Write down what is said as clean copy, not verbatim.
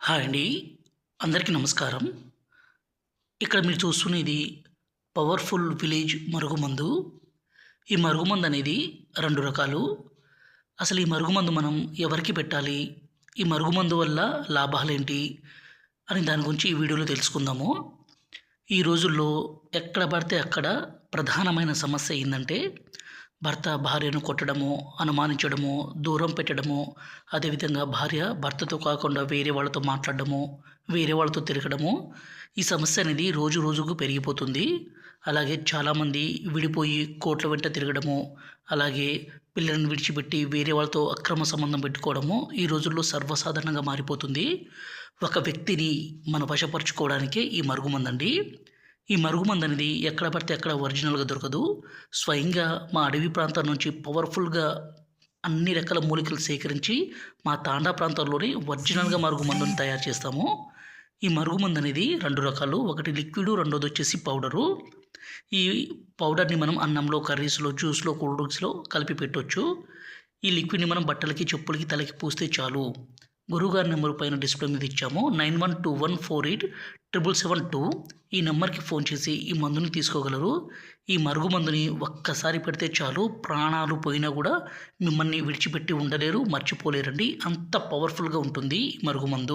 Hi అండి. అందరికీ నమస్కారం. ఇక్కడ మీరు చూస్తున్నది పవర్‌ఫుల్ విలేజ్ మరుగుమందు. ఈ మరుగుమందనేది 2 రకాలు. అసలు ఈ మరుగుమందు మనం ఎవరికి పెట్టాలి? ఈ మరుగుమందు వల్ల లాభాలేంటి? అని దాని గురించి ఈ వీడియోలో తెలుసుకుందాము. ఈ రోజుల్లో ఎక్కడ పడితే అక్కడ ప్రధానమైన సమస్య ఏందంటే, భర్త భార్యను కొట్టడము, అనుమానించడము, దూరం పెట్టడము, అదేవిధంగా భార్య భర్తతో కాకుండా వేరే వాళ్ళతో మాట్లాడడము, వేరే వాళ్ళతో తిరగడము. ఈ సమస్య అనేది రోజు రోజుకు పెరిగిపోతుంది. అలాగే చాలామంది విడిపోయి కోట్ల వెంట తిరగడము, అలాగే పిల్లల్ని విడిచిపెట్టి వేరే వాళ్ళతో అక్రమ సంబంధం పెట్టుకోవడము ఈ రోజుల్లో సర్వసాధారణంగా మారిపోతుంది. ఒక వ్యక్తిని మనం వశపరుచుకోవడానికే ఈ మరుగుమందండి. ఈ మరుగుమందనేది ఎక్కడ పడితే అక్కడ ఒరిజినల్‌గా దొరకదు. స్వయంగా మా అడవి ప్రాంతం నుంచి పవర్‌ఫుల్‌గా అన్ని రకాల మూలికలు సేకరించి మా తాండా ప్రాంతంలోని ఒరిజినల్‌గా మరుగుమందుని తయారు చేస్తాము. ఈ మరుగుమందనేది 2 రకాలు. ఒకటి లిక్విడు, రెండోదొచ్చేసి పౌడరు. ఈ పౌడర్‌ని మనం అన్నంలో, కర్రీస్‌లో, జ్యూస్‌లో, కూల్ డ్రింక్స్‌లో కలిపి పెట్టొచ్చు. ఈ లిక్విడ్‌ని మనం బట్టలకి, చెప్పులకి, తలకి పూస్తే చాలు. గురువుగారి నెంబర్ పైన డిస్‌ప్లే మీద ఇచ్చాము. 9121487772 ఈ నెంబర్‌కి ఫోన్ చేసి ఈ మందుని తీసుకోగలరు. ఈ మరుగుమందుని ఒక్కసారి పెడితే చాలు, ప్రాణాలు పోయినా గూడా మిమ్మల్ని విడిచిపెట్టి ఉండలేరు, మర్చిపోలేరండి. అంత పవర్‌ఫుల్‌గా ఉంటుంది ఈ మరుగుమందు.